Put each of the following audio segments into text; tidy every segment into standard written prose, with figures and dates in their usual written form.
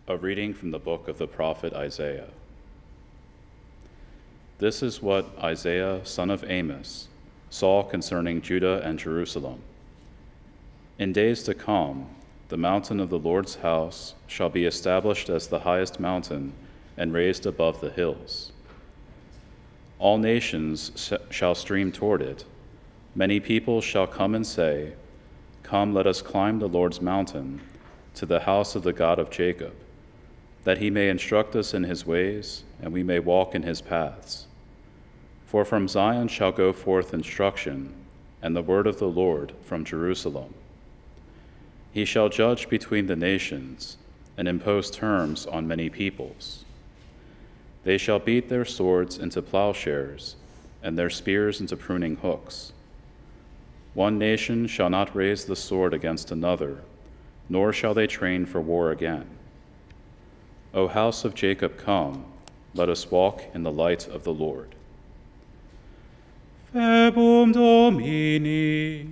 A reading from the book of the prophet Isaiah. This is what Isaiah, son of Amos, saw concerning Judah and Jerusalem. In days to come, the mountain of the Lord's house shall be established as the highest mountain and raised above the hills. All nations shall stream toward it. Many people shall come and say, "Come, let us climb the Lord's mountain, to the house of the God of Jacob, that he may instruct us in his ways, and we may walk in his paths. For from Zion shall go forth instruction, and the word of the Lord from Jerusalem. He shall judge between the nations, and impose terms on many peoples. They shall beat their swords into plowshares, and their spears into pruning hooks. One nation shall not raise the sword against another, nor shall they train for war again. O house of Jacob, come, let us walk in the light of the Lord." Verbum Domini.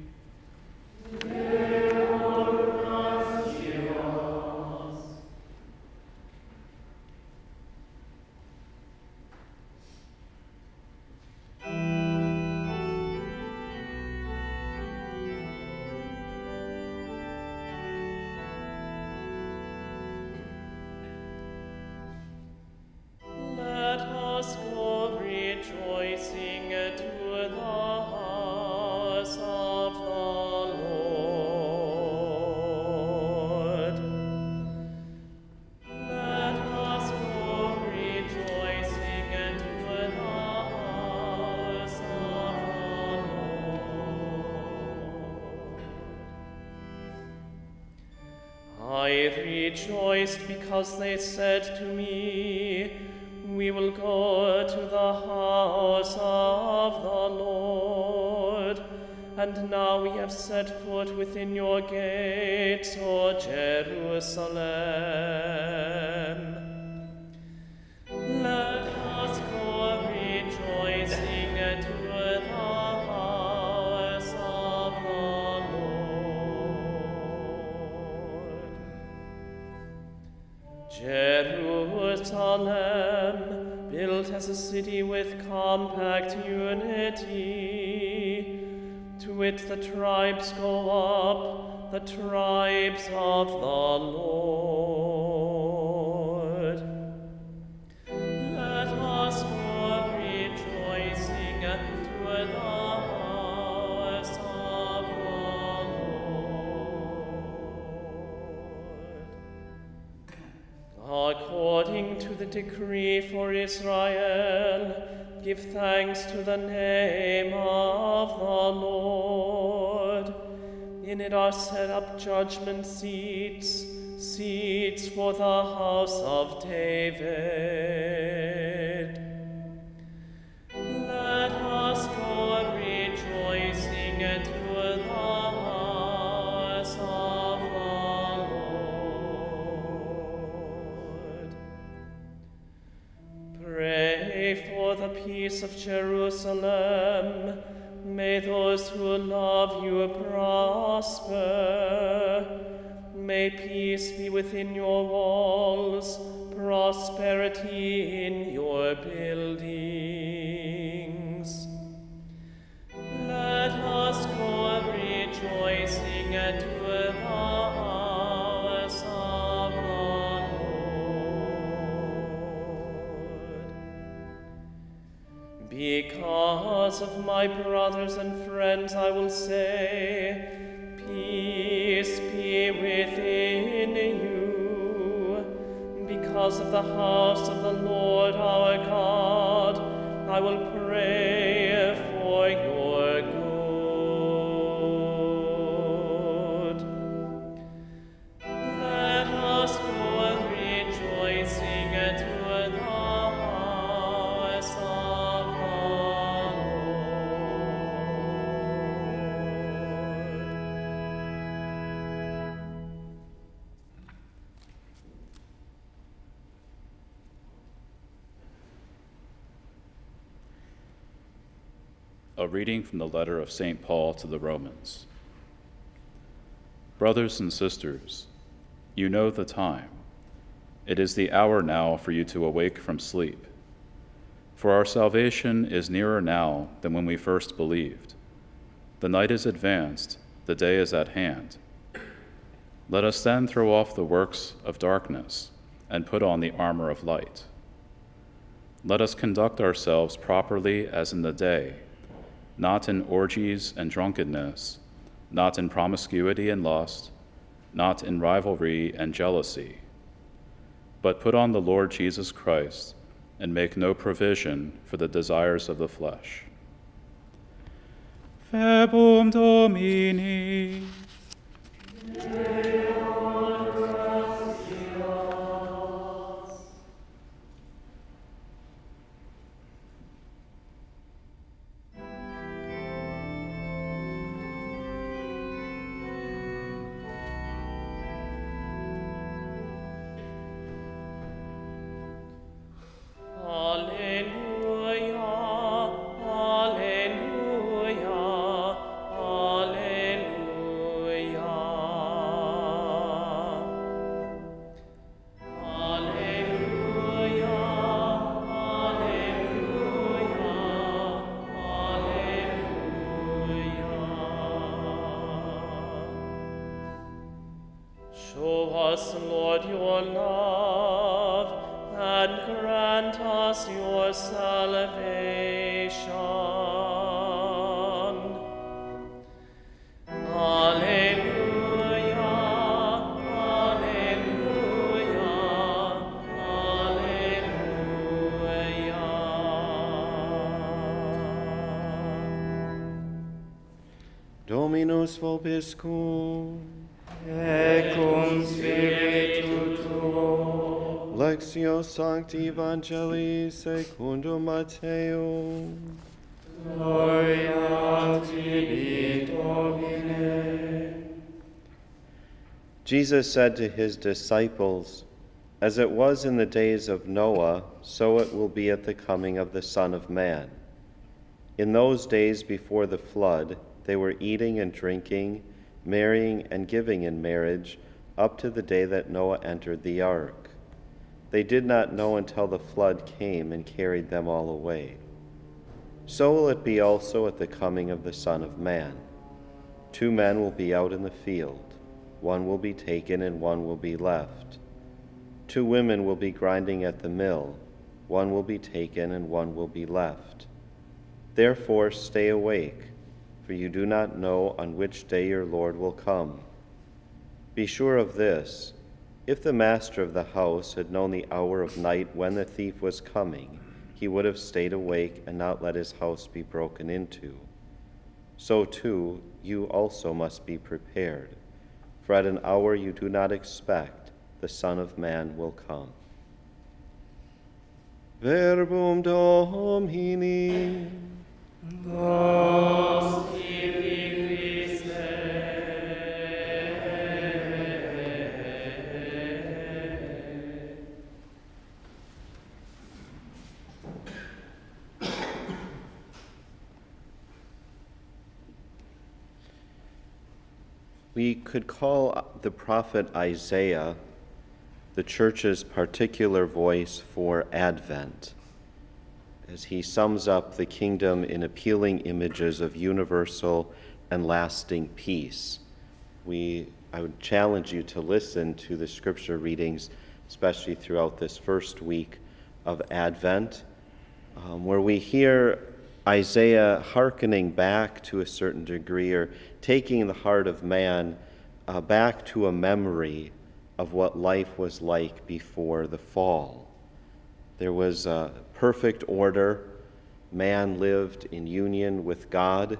I rejoiced because they said to me, "We will go to the house of the Lord." And now we have set foot within your gates, O Jerusalem. Let us go rejoicing to the house of the Lord. Jerusalem, built as a city with compact unity, to it the tribes go up, the tribes of the Lord. Let us go rejoicing to the house of the Lord. According to the decree for Israel, give thanks to the name of the Lord. In it are set up judgment seats, seats for the house of David. Let us go rejoicing to the house of the Lord. Pray for the peace of Jerusalem. May those who love you prosper. May peace be within your walls, prosperity in your buildings. Let us go rejoicing to the house of the Lord. Because of my brothers and friends, I will say, peace be within you. Because of the house of the Lord our God, I will pray for your good. Let us go rejoicing to the house of the A reading from the letter of St. Paul to the Romans. Brothers and sisters, you know the time. It is the hour now for you to awake from sleep. For our salvation is nearer now than when we first believed. The night is advanced, the day is at hand. Let us then throw off the works of darkness and put on the armor of light. Let us conduct ourselves properly as in the day, not in orgies and drunkenness, not in promiscuity and lust, not in rivalry and jealousy, but put on the Lord Jesus Christ and make no provision for the desires of the flesh. Verbum Domini. Show us, Lord, your love, and grant us your salvation. Alleluia, alleluia, alleluia. Dominus vobiscum. Et cum spiritu tuo. Lectio Sancti Evangelii secundum Mateo. Gloria tibi, Domine. Jesus said to his disciples, "As it was in the days of Noah, so it will be at the coming of the Son of Man. In those days before the flood, they were eating and drinking, marrying and giving in marriage, up to the day that Noah entered the ark. They did not know until the flood came and carried them all away. So will it be also at the coming of the Son of Man. 2 men will be out in the field, one will be taken and one will be left. 2 women will be grinding at the mill, one will be taken and one will be left. Therefore stay awake, for you do not know on which day your Lord will come. Be sure of this, if the master of the house had known the hour of night when the thief was coming, he would have stayed awake and not let his house be broken into. So too, you also must be prepared, for at an hour you do not expect, the Son of Man will come." Verbum Domini. Nos tibi Christe. We could call the prophet Isaiah the Church's particular voice for Advent, as he sums up the kingdom in appealing images of universal and lasting peace. I would challenge you to listen to the scripture readings, especially throughout this first week of Advent, where we hear Isaiah hearkening back to a certain degree, or taking the heart of man back to a memory of what life was like before the fall. There was a perfect order. Man lived in union with God,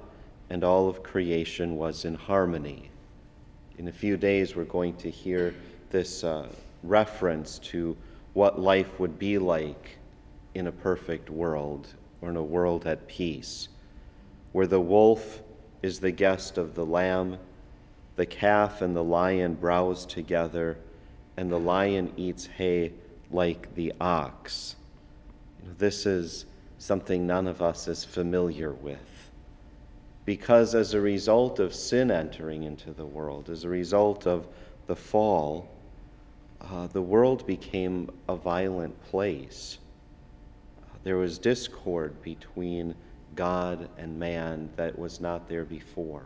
and all of creation was in harmony. In a few days, we're going to hear this reference to what life would be like in a perfect world, or in a world at peace, where the wolf is the guest of the lamb, the calf and the lion browse together, and the lion eats hay like the ox. This is something none of us is familiar with, because as a result of sin entering into the world, as a result of the fall, the world became a violent place. There was discord between God and man that was not there before.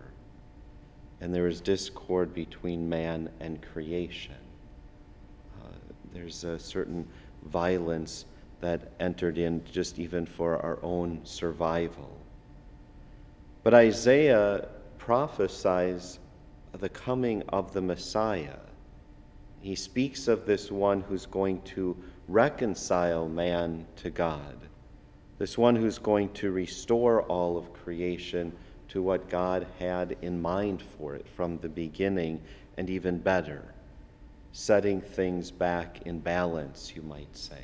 And there was discord between man and creation. There's a certain violence that entered in just even for our own survival. But Isaiah prophesies the coming of the Messiah. He speaks of this one who's going to reconcile man to God, this one who's going to restore all of creation to what God had in mind for it from the beginning, and even better, setting things back in balance, you might say.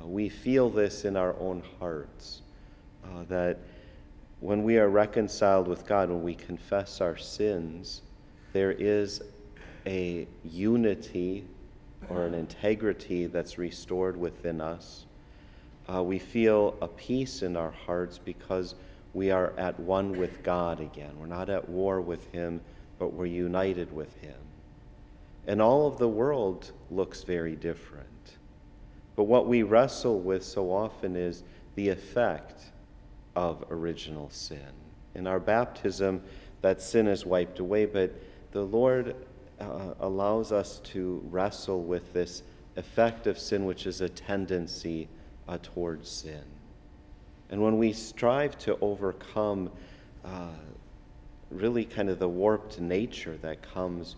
We feel this in our own hearts, that when we are reconciled with God, when we confess our sins, there is a unity or an integrity that's restored within us. We feel a peace in our hearts because we are at one with God again. We're not at war with him, but we're united with him. And all of the world looks very different. But what we wrestle with so often is the effect of original sin. In our baptism, that sin is wiped away, but the Lord allows us to wrestle with this effect of sin, which is a tendency towards sin. And when we strive to overcome really kind of the warped nature that comes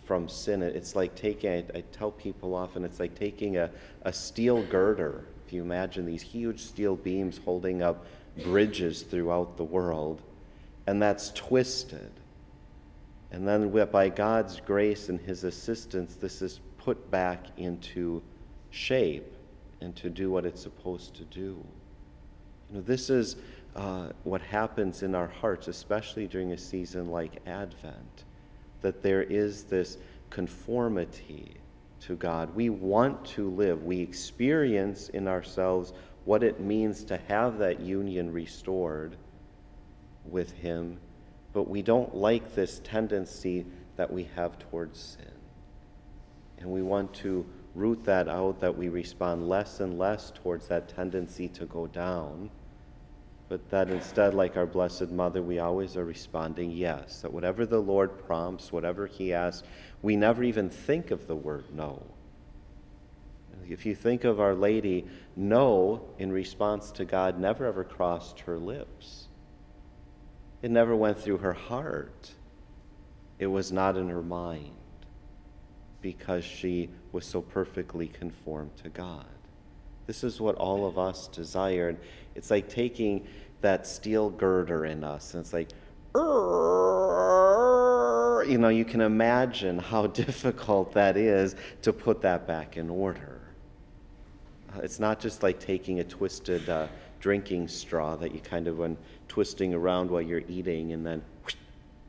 from sin, it's like taking, I tell people often, it's like taking a steel girder. If you imagine these huge steel beams holding up bridges throughout the world, and that's twisted. And then by God's grace and his assistance, this is put back into shape and to do what it's supposed to do. You know, this is what happens in our hearts, especially during a season like Advent, that there is this conformity to God. We want to live. We experience in ourselves what it means to have that union restored with him, but we don't like this tendency that we have towards sin. And we want to root that out, that we respond less and less towards that tendency to go down, but that instead, like our Blessed Mother, we always are responding yes, that whatever the Lord prompts, whatever he asks, we never even think of the word no. If you think of Our Lady, no in response to God never ever crossed her lips. It never went through her heart. It was not in her mind, because she was so perfectly conformed to God. This is what all of us desire. It's like taking that steel girder in us, and it's like, you know, you can imagine how difficult that is to put that back in order. It's not just like taking a twisted drinking straw that you kind of, when twisting around while you're eating, and then,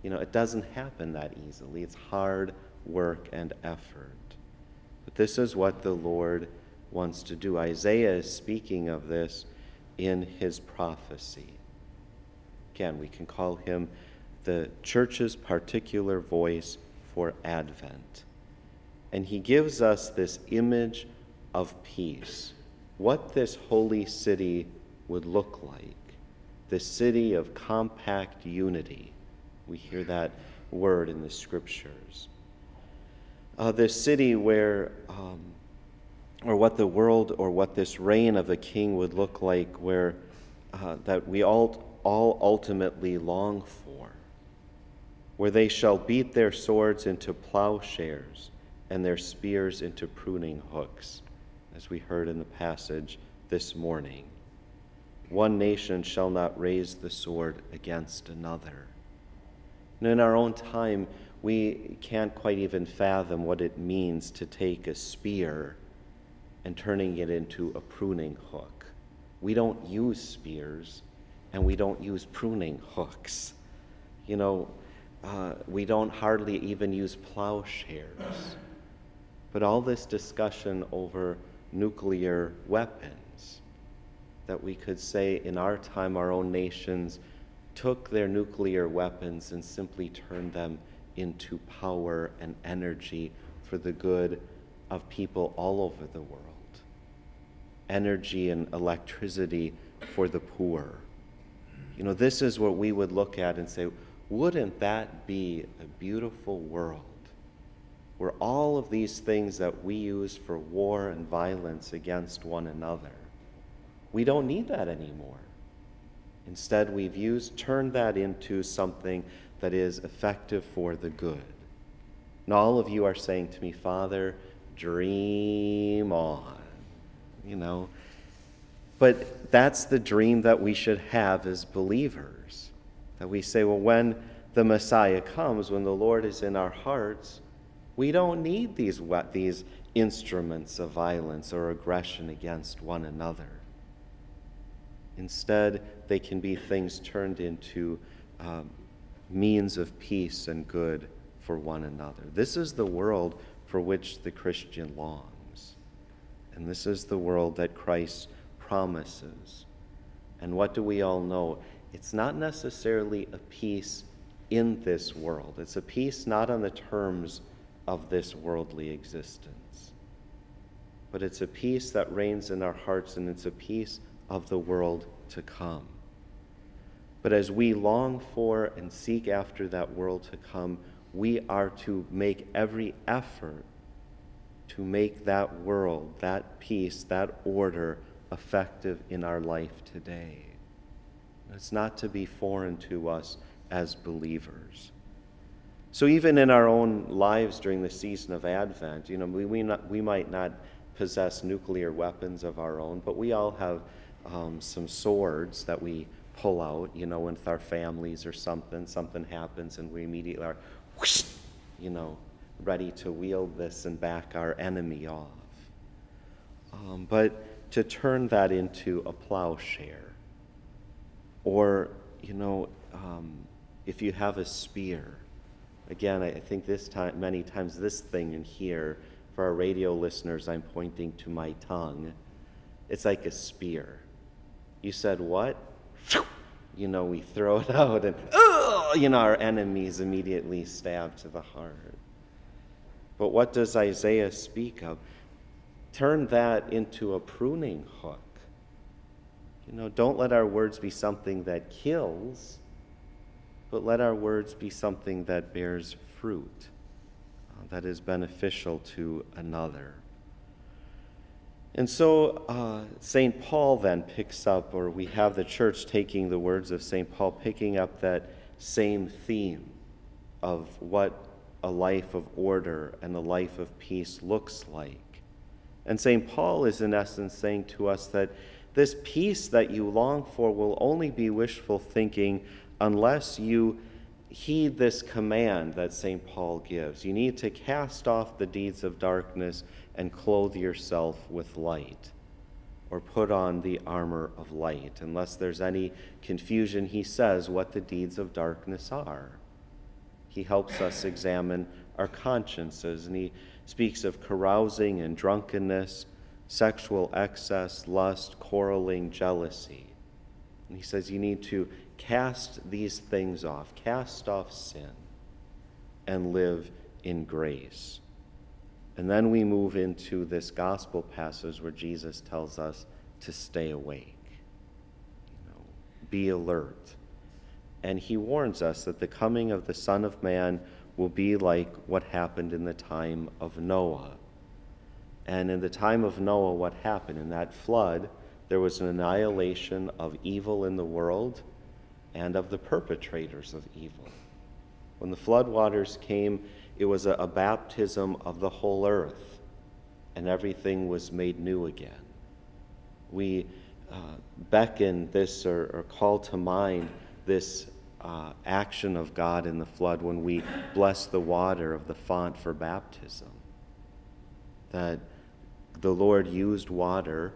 you know, it doesn't happen that easily. It's hard work and effort. But this is what the Lord wants to do. Isaiah is speaking of this in his prophecy. Again, we can call him the church's particular voice for Advent. And he gives us this image of peace, what this holy city would look like, this city of compact unity. We hear that word in the scriptures. This city where, or what the world, or what this reign of the King would look like, where that we all ultimately long for, where they shall beat their swords into plowshares and their spears into pruning hooks, as we heard in the passage this morning. One nation shall not raise the sword against another. And in our own time, we can't quite even fathom what it means to take a spear and turning it into a pruning hook. We don't use spears, and we don't use pruning hooks. You know, we don't hardly even use plowshares. But all this discussion over nuclear weapons, that we could say in our time our own nations took their nuclear weapons and simply turned them into power and energy for the good of people all over the world. Energy and electricity for the poor. You know, this is what we would look at and say, wouldn't that be a beautiful world where all of these things that we use for war and violence against one another, we don't need that anymore. Instead, we've turned that into something that is effective for the good. And all of you are saying to me, Father, dream on, you know. But that's the dream that we should have as believers. That we say, well, when the Messiah comes, when the Lord is in our hearts, we don't need these instruments of violence or aggression against one another. Instead, they can be things turned into means of peace and good for one another. This is the world for which the Christian longs. And this is the world that Christ promises. And what do we all know? It's not necessarily a peace in this world. It's a peace not on the terms of this worldly existence. But it's a peace that reigns in our hearts, and it's a peace of the world to come. But as we long for and seek after that world to come, we are to make every effort to make that world, that peace, that order effective in our life today. It's not to be foreign to us as believers. So even in our own lives during the season of Advent, you know, we might not possess nuclear weapons of our own, but we all have some swords that we pull out, you know, with our families or something happens, and we immediately are, whoosh, you know, ready to wield this and back our enemy off. But to turn that into a plowshare, or, you know, if you have a spear, again, I think many times this thing in here, for our radio listeners, I'm pointing to my tongue. It's like a spear. You said what? You know, we throw it out and, you know, our enemies immediately stab to the heart. But what does Isaiah speak of? Turn that into a pruning hook. You know, don't let our words be something that kills, but let our words be something that bears fruit, that is beneficial to another. And so St. Paul then picks up, or we have the church taking the words of St. Paul, picking up that same theme of what a life of order and a life of peace looks like. And St. Paul is in essence saying to us that this peace that you long for will only be wishful thinking unless you heed this command that St. Paul gives. You need to cast off the deeds of darkness and clothe yourself with light, or put on the armor of light. Unless there's any confusion, he says what the deeds of darkness are. He helps us examine our consciences, and he speaks of carousing and drunkenness, sexual excess, lust, quarreling, jealousy. And he says you need to cast these things off, cast off sin, and live in grace. And then we move into this gospel passage where Jesus tells us to stay awake, be alert. And he warns us that the coming of the Son of Man will be like what happened in the time of Noah. And in the time of Noah, what happened? In that flood, there was an annihilation of evil in the world and of the perpetrators of evil. When the floodwaters came, it was a baptism of the whole earth, and everything was made new again. We beckon this or call to mind this action of God in the flood when we bless the water of the font for baptism. That the Lord used water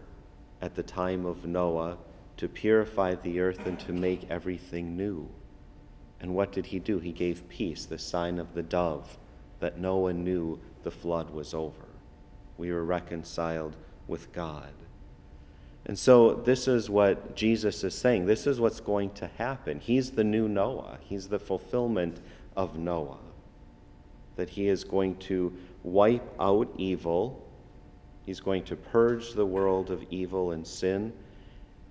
at the time of Noah to purify the earth and to make everything new. And what did he do? He gave peace, the sign of the dove, that Noah knew the flood was over. We were reconciled with God. And so this is what Jesus is saying. This is what's going to happen. He's the new Noah. He's the fulfillment of Noah. That he is going to wipe out evil He's going to purge the world of evil and sin,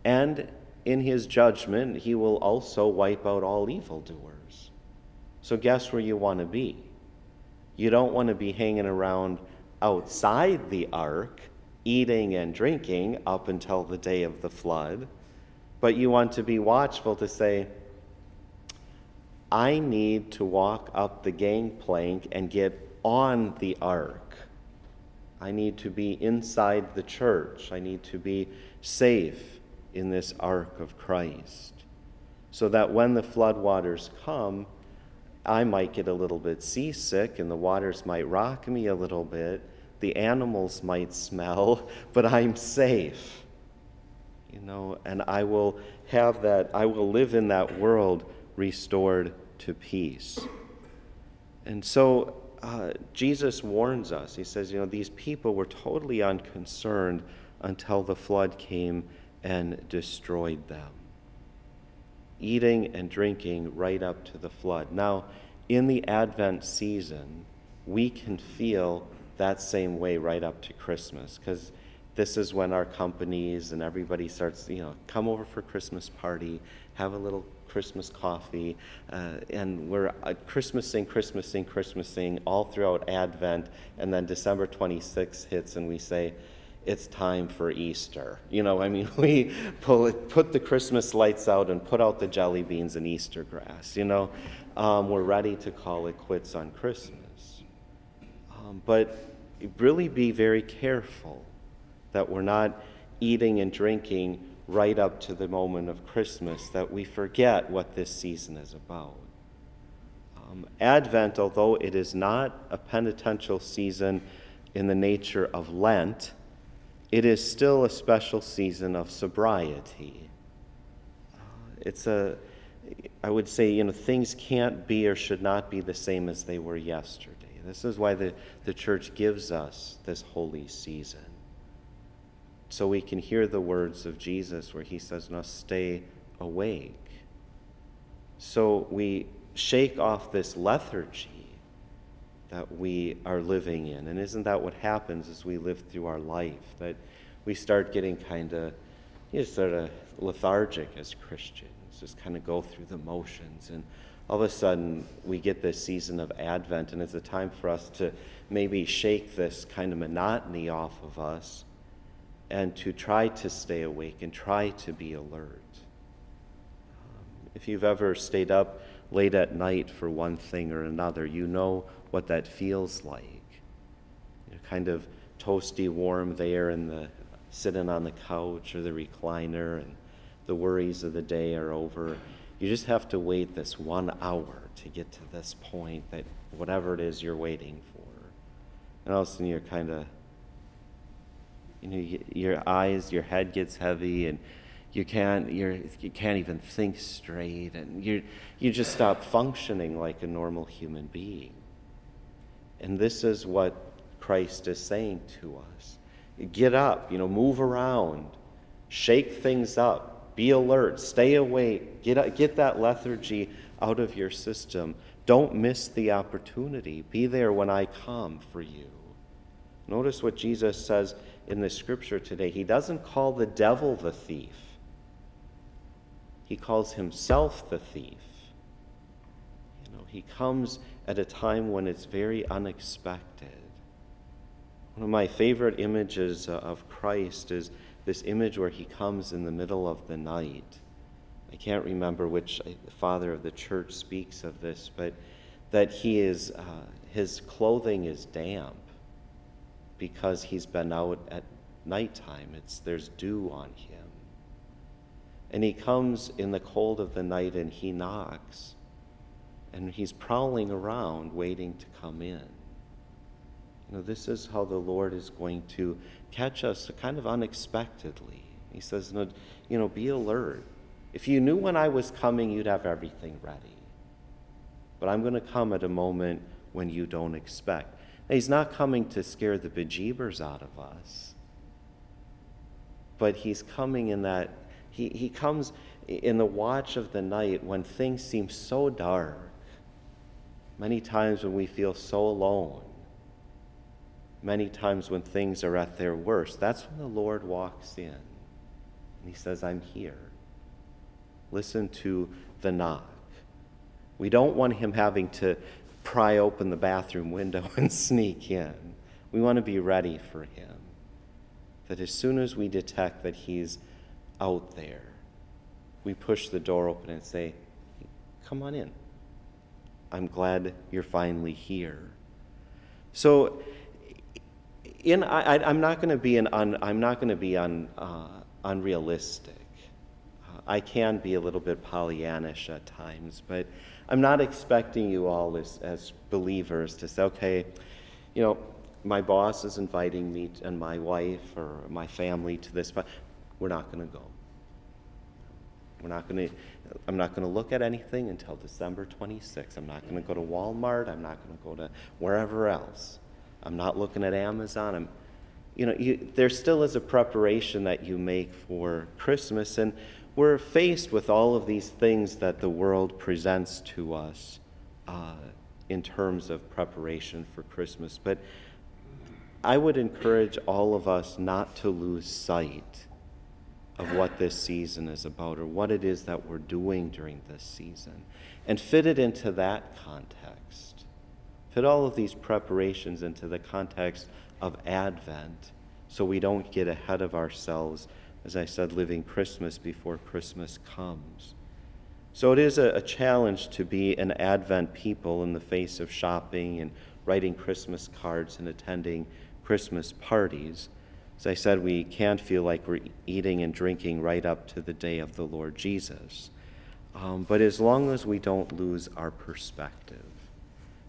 and in his judgment, he will also wipe out all evildoers. So guess where you want to be? You don't want to be hanging around outside the ark, eating and drinking up until the day of the flood, but you want to be watchful to say, I need to walk up the gangplank and get on the ark. I need to be inside the church. I need to be safe in this ark of Christ, so that when the floodwaters come, I might get a little bit seasick and the waters might rock me a little bit. The animals might smell, but I'm safe. And I will live in that world restored to peace. And so Jesus warns us. He says, these people were totally unconcerned until the flood came and destroyed them. Eating and drinking right up to the flood. Now, in the Advent season, we can feel that same way right up to Christmas, because this is when our companies and everybody starts, come over for Christmas have a little Christmas coffee, and we're Christmasing all throughout Advent, and then December 26th hits and we say, it's time for Easter. We put the Christmas lights out and put out the jelly beans and Easter grass. We're ready to call it quits on Christmas. But really be very careful that we're not eating and drinking right up to the moment of Christmas, that we forget what this season is about. Advent, although it is not a penitential season in the nature of Lent, it is still a special season of sobriety. I would say, things can't be or should not be the same as they were yesterday. This is why the church gives us this holy season, so we can hear the words of Jesus where he says, "Now stay awake." So we shake off this lethargy that we are living in. And isn't that what happens as we live through our life? That we start getting kind of lethargic as Christians, just kind of go through the motions. And all of a sudden, we get this season of Advent, and it's a time for us to maybe shake this kind of monotony off of us and to try to stay awake and try to be alert. If you've ever stayed up late at night for one thing or another, you know what that feels like. Kind of toasty warm there and sitting on the couch or the recliner, and the worries of the day are over. You just have to wait this 1 hour to get to this point, that whatever it is you're waiting for. And all of a sudden you're kind of, your head gets heavy, and you can't even think straight, and you just stop functioning like a normal human being. And this is what Christ is saying to us. Get up, move around, shake things up, be alert, stay awake, get that lethargy out of your system. Don't miss the opportunity. Be there when I come for you. Notice what Jesus says in the scripture today. He doesn't call the devil the thief. He calls himself the thief. He comes at a time when it's very unexpected. One of my favorite images of Christ is this image where he comes in the middle of the night. I can't remember which father of the church speaks of this, but that his clothing is damp because he's been out at nighttime. There's dew on him. And he comes in the cold of the night and he knocks, and he's prowling around waiting to come in. This is how the Lord is going to catch us kind of unexpectedly. He says, be alert. If you knew when I was coming, you'd have everything ready. But I'm going to come at a moment when you don't expect. Now, he's not coming to scare the bejeebers out of us, but he's coming in that, he comes in the watch of the night when things seem so dark. Many times when we feel so alone. many times when things are at their worst, that's when the Lord walks in. And he says, I'm here. Listen to the knock. We don't want him having to pry open the bathroom window and sneak in. We want to be ready for him. That as soon as we detect that he's out there, we push the door open and say, come on in. I'm glad you're finally here. So, I'm not going to be unrealistic. I can be a little bit Pollyannish at times, but I'm not expecting you all as believers to say, okay, my boss is inviting me and my wife or my family to this, but we're not going to go. I'm not going to look at anything until December 26th. I'm not going to go to Walmart. I'm not going to go to wherever else. I'm not looking at Amazon. There still is a preparation that you make for Christmas, and we're faced with all of these things that the world presents to us in terms of preparation for Christmas. But I would encourage all of us not to lose sight of what this season is about or what it is that we're doing during this season, and fit it into that context. Fit all of these preparations into the context of Advent so we don't get ahead of ourselves, as I said, living Christmas before Christmas comes. So it is a challenge to be an Advent people in the face of shopping and writing Christmas cards and attending Christmas parties. As I said, we can't feel like we're eating and drinking right up to the day of the Lord Jesus. But as long as we don't lose our perspective,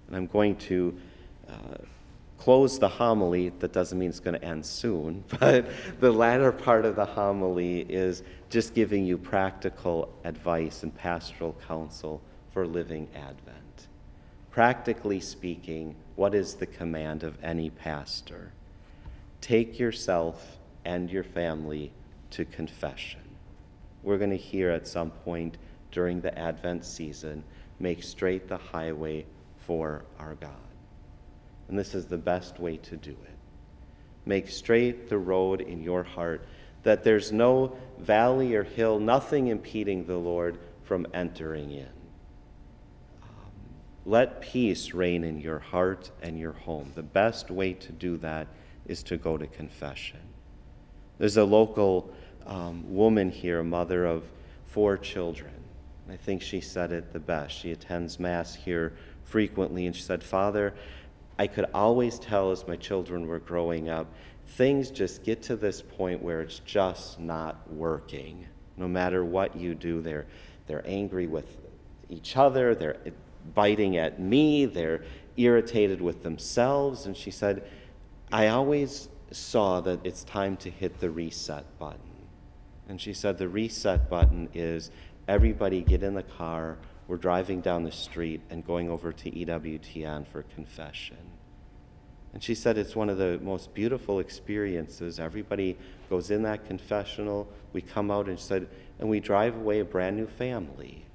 and I'm going to close the homily. That doesn't mean it's going to end soon, but the latter part of the homily is just giving you practical advice and pastoral counsel for living Advent. Practically speaking, what is the command of any pastor? Take yourself and your family to confession. We're going to hear at some point during the Advent season, make straight the highway for our God. And this is the best way to do it. Make straight the road in your heart, that there's no valley or hill, nothing impeding the Lord from entering in. Let peace reign in your heart and your home. The best way to do that is to go to confession. There's a local woman here, a mother of 4 children. I think she said it the best. She attends Mass here frequently, and she said, Father, I could always tell as my children were growing up, things just get to this point where it's just not working. No matter what you do, they're angry with each other, they're biting at me, they're irritated with themselves. And she said, I always saw that it's time to hit the reset button. And she said the reset button is everybody get in the car, we're driving down the street and going over to EWTN for confession. And she said it's one of the most beautiful experiences. Everybody goes in that confessional, we come out, and she said, and we drive away a brand new family.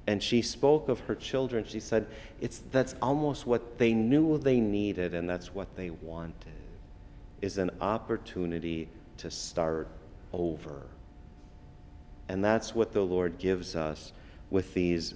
And she spoke of her children. She said, that's almost what they knew they needed, and that's what they wanted, is an opportunity to start over. And that's what the Lord gives us with these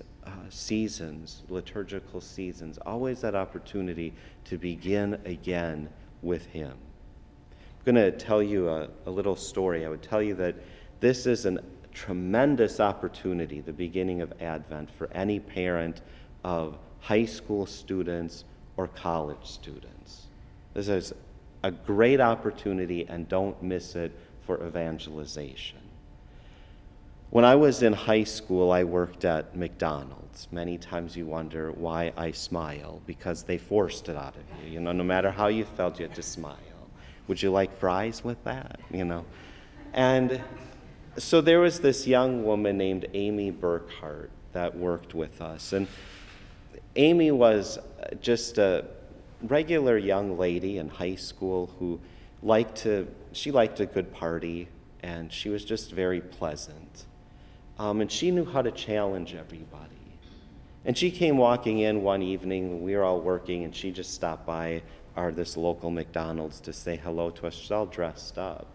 seasons, liturgical seasons, always that opportunity to begin again with Him. I'm going to tell you a little story. I would tell you that this is a tremendous opportunity, the beginning of Advent, for any parent of high school students or college students. This is a great opportunity, and don't miss it for evangelization. When I was in high school, I worked at McDonald's. Many times you wonder why I smile, because they forced it out of you. No matter how you felt, you had to smile. Would you like fries with that? And so there was this young woman named Amy Burkhart that worked with us. And Amy was just a regular young lady in high school who liked a good party, and she was just very pleasant. And she knew how to challenge everybody. And she came walking in one evening when we were all working, and she just stopped by this local McDonald's to say hello to us. She's all dressed up.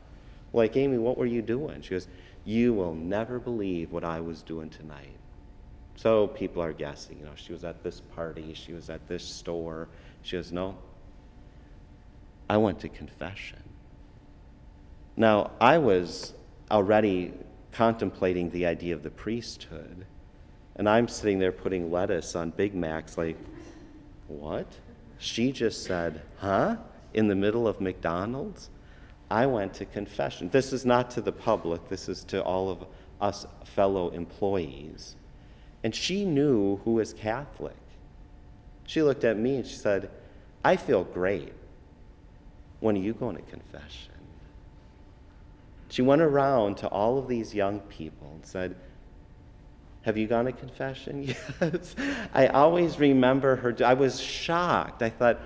Like, Amy, what were you doing? She goes, you will never believe what I was doing tonight. So people are guessing, she was at this party, she was at this store. She goes, no, I went to confession. Now, I was already contemplating the idea of the priesthood, and I'm sitting there putting lettuce on Big Macs like, what? She just said, huh? In the middle of McDonald's? I went to confession. This is not to the public. This is to all of us fellow employees. And she knew who was Catholic. She looked at me and she said, I feel great. When are you going to confession? She went around to all of these young people and said, have you gone to confession? Yes. I always remember her. I was shocked. I thought,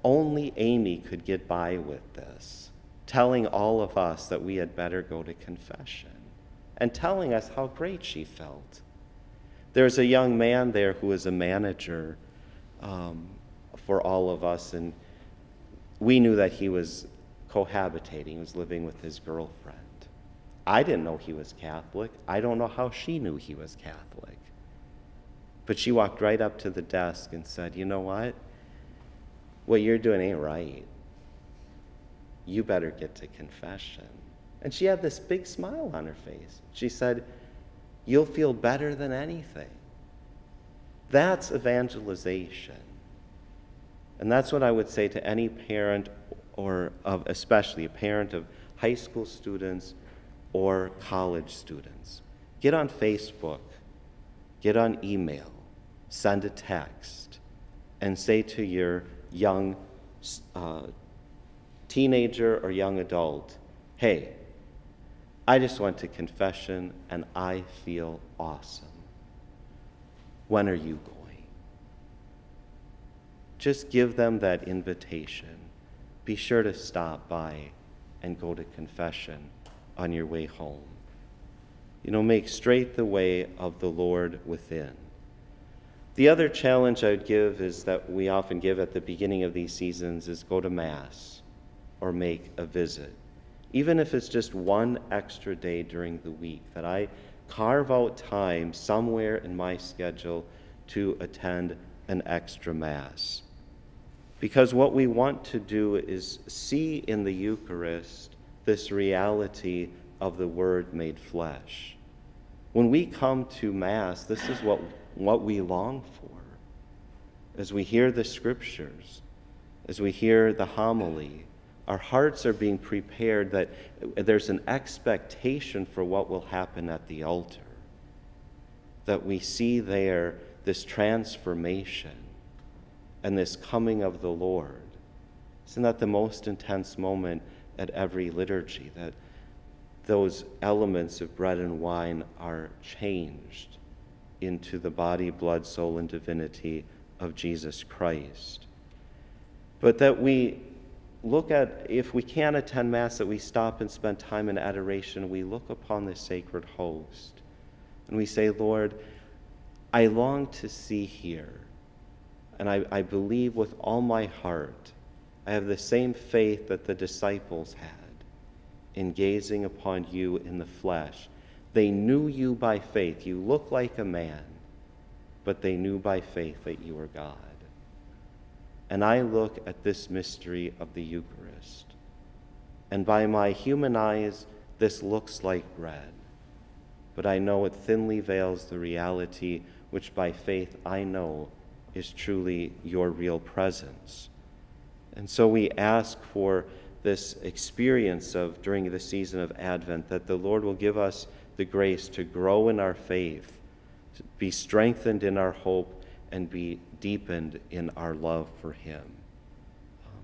only Amy could get by with this, telling all of us that we had better go to confession and telling us how great she felt. There's a young man there who is a manager for all of us, and we knew that he was cohabitating, he was living with his girlfriend. I didn't know he was Catholic. I don't know how she knew he was Catholic. But she walked right up to the desk and said, you know what? What you're doing ain't right. You better get to confession. And she had this big smile on her face. She said, you'll feel better than anything. That's evangelization. And that's what I would say to any parent, or especially a parent of high school students or college students. Get on Facebook, get on email, send a text, and say to your young teenager or young adult, hey, I just went to confession and I feel awesome. When are you going? Just give them that invitation. Be sure to stop by and go to confession on your way home. Make straight the way of the Lord within. The other challenge I would give is that we often give at the beginning of these seasons is go to Mass or make a visit. Even if it's just one extra day during the week, that I carve out time somewhere in my schedule to attend an extra Mass. Because what we want to do is see in the Eucharist this reality of the Word made flesh. When we come to Mass, this is what we long for. As we hear the Scriptures, as we hear the homily, our hearts are being prepared that there's an expectation for what will happen at the altar. That we see there this transformation and this coming of the Lord. Isn't that the most intense moment at every liturgy, that those elements of bread and wine are changed into the body, blood, soul, and divinity of Jesus Christ? But that we look at, if we can't attend Mass, that we stop and spend time in adoration. We look upon the sacred host and we say, Lord, I long to see here, and I believe with all my heart. I have the same faith that the disciples had in gazing upon you in the flesh. They knew you by faith. You look like a man, but they knew by faith that you were God. And I look at this mystery of the Eucharist, and by my human eyes, this looks like bread. But I know it thinly veils the reality which by faith I know is truly your real presence. And so we ask for this experience of, during the season of Advent, that the Lord will give us the grace to grow in our faith, to be strengthened in our hope, and be deepened in our love for Him.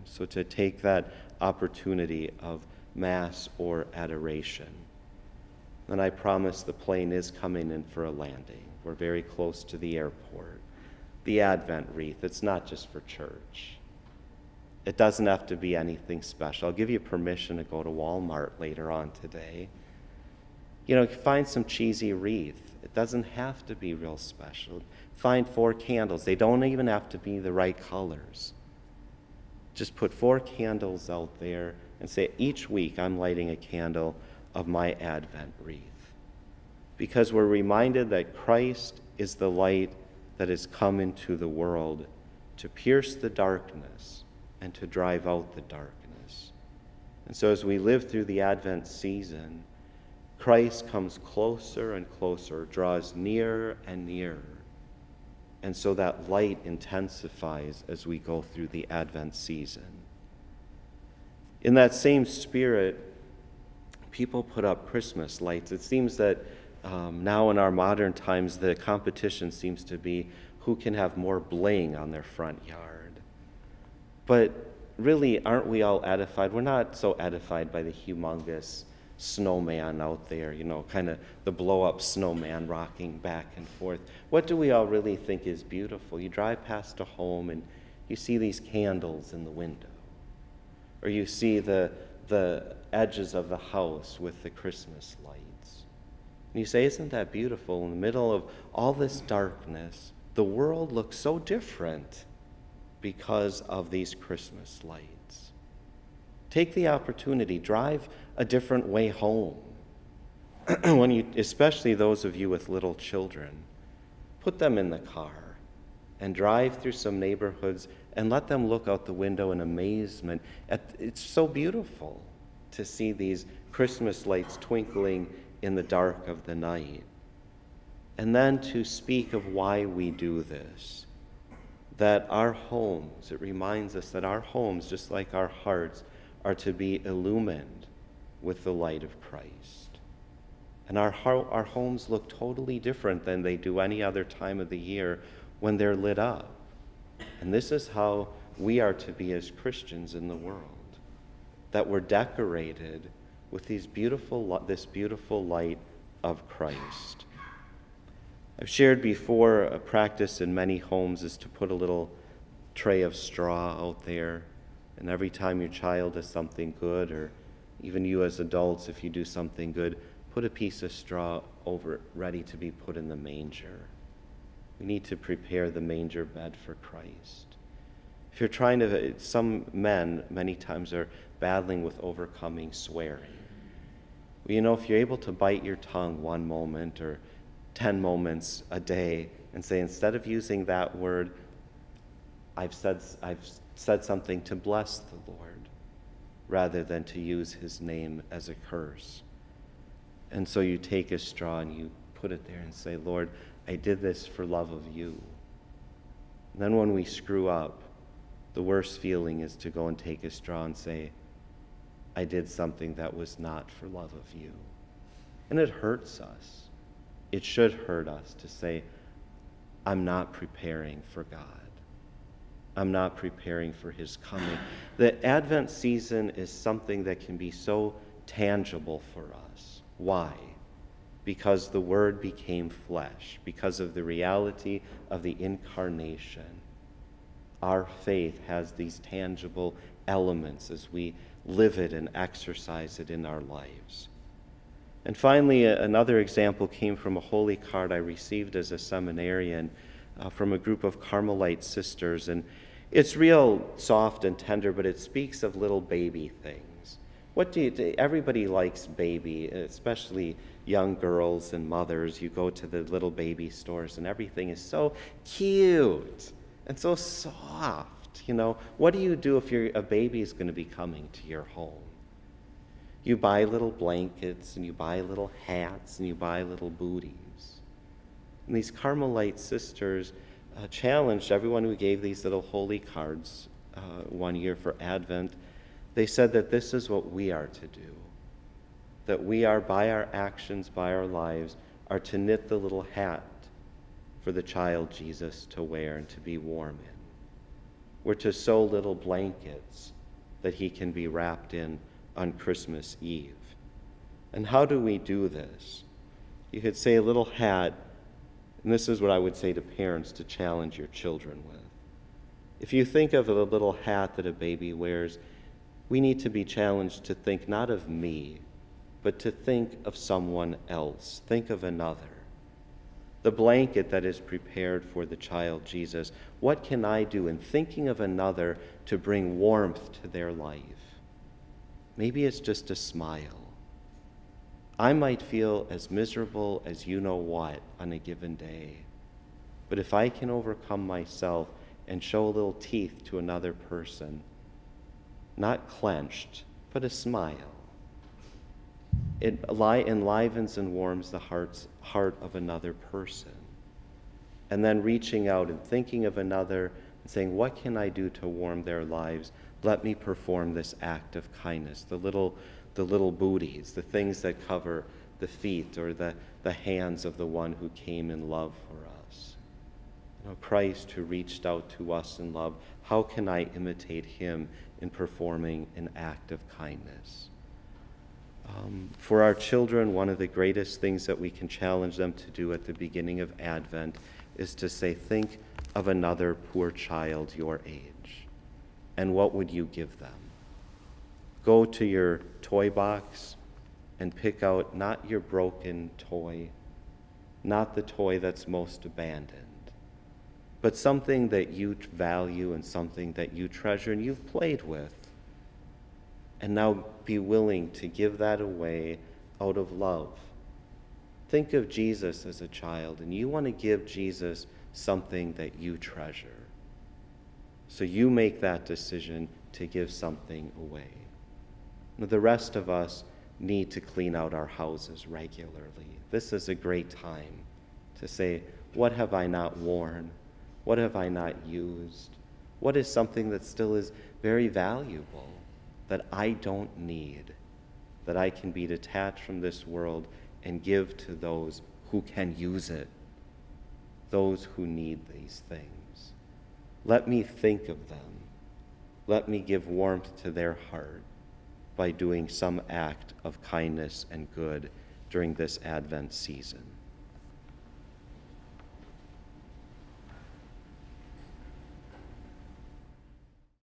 So to take that opportunity of Mass or adoration. And I promise the plane is coming in for a landing. We're very close to the airport. The Advent wreath, it's not just for church. It doesn't have to be anything special. I'll give you permission to go to Walmart later on today. Find some cheesy wreath. It doesn't have to be real special. Find 4 candles. They don't even have to be the right colors. Just put 4 candles out there and say, each week I'm lighting a candle of my Advent wreath. Because we're reminded that Christ is the light that has come into the world to pierce the darkness and to drive out the darkness. And so as we live through the Advent season, Christ comes closer and closer, draws nearer and nearer. And so that light intensifies as we go through the Advent season. In that same spirit, people put up Christmas lights. It seems that now in our modern times, the competition seems to be who can have more bling on their front yard. But really, aren't we all edified? We're not so edified by the humongous snowman out there, kind of the blow-up snowman rocking back and forth. What do we all really think is beautiful? You drive past a home and you see these candles in the window. Or you see the edges of the house with the Christmas lights. And you say, isn't that beautiful? In the middle of all this darkness, the world looks so different because of these Christmas lights. Take the opportunity, drive a different way home. Especially those of you with little children, put them in the car and drive through some neighborhoods and let them look out the window in amazement. It's so beautiful to see these Christmas lights twinkling in the dark of the night. And then to speak of why we do this. That our homes, it reminds us that our homes, just like our hearts, are to be illumined with the light of Christ. And our homes look totally different than they do any other time of the year when they're lit up. And this is how we are to be as Christians in the world, that we're decorated with this beautiful light of Christ. I've shared before, a practice in many homes is to put a little tray of straw out there, and every time your child does something good, or even you as adults, if you do something good, put a piece of straw over it, ready to be put in the manger. We need to prepare the manger bed for Christ. If you're trying to, some men many times are battling with overcoming swearing. Well, if you're able to bite your tongue one moment or 10 moments a day and say, instead of using that word, I've said something to bless the Lord rather than to use his name as a curse. And so you take a straw and you put it there and say, Lord, I did this for love of you. And then when we screw up, the worst feeling is to go and take a straw and say, I did something that was not for love of you. And it hurts us. It should hurt us to say, I'm not preparing for God. I'm not preparing for his coming. The Advent season is something that can be so tangible for us. Why? Because the Word became flesh, because of the reality of the incarnation. Our faith has these tangible elements as we live it and exercise it in our lives. And finally, another example came from a holy card I received as a seminarian from a group of Carmelite sisters. And it's real soft and tender, but it speaks of little baby things. Everybody likes baby, especially young girls and mothers. You go to the little baby stores and everything is so cute and so soft. What do you do if a baby is going to be coming to your home? You buy little blankets and you buy little hats and you buy little booties. And these Carmelite sisters challenged everyone who gave these little holy cards one year for Advent. They said that this is what we are to do. That we are, by our actions, by our lives, are to knit the little hat for the child Jesus to wear and to be warm in. We're to sew little blankets that he can be wrapped in on Christmas Eve. And how do we do this? You could say a little hat, and this is what I would say to parents to challenge your children with. If you think of a little hat that a baby wears, we need to be challenged to think not of me, but to think of someone else. Think of another. The blanket that is prepared for the child Jesus, what can I do in thinking of another to bring warmth to their life? Maybe it's just a smile. I might feel as miserable as you know what on a given day. But if I can overcome myself and show a little teeth to another person, not clenched, but a smile, it enlivens and warms the heart of another person. And then reaching out and thinking of another and saying, what can I do to warm their lives? Let me perform this act of kindness. The little booties, the things that cover the feet or the hands of the one who came in love for us. Christ who reached out to us in love, how can I imitate him in performing an act of kindness? For our children, one of the greatest things that we can challenge them to do at the beginning of Advent is to say, think of another poor child your age, and what would you give them? Go to your toy box and pick out not your broken toy, not the toy that's most abandoned, but something that you value and something that you treasure and you've played with. And now be willing to give that away out of love. Think of Jesus as a child, and you want to give Jesus something that you treasure. So you make that decision to give something away. Now, the rest of us need to clean out our houses regularly. This is a great time to say, what have I not worn? What have I not used? What is something that still is very valuable that I don't need, that I can be detached from this world and give to those who can use it, those who need these things? Let me think of them. Let me give warmth to their heart by doing some act of kindness and good during this Advent season.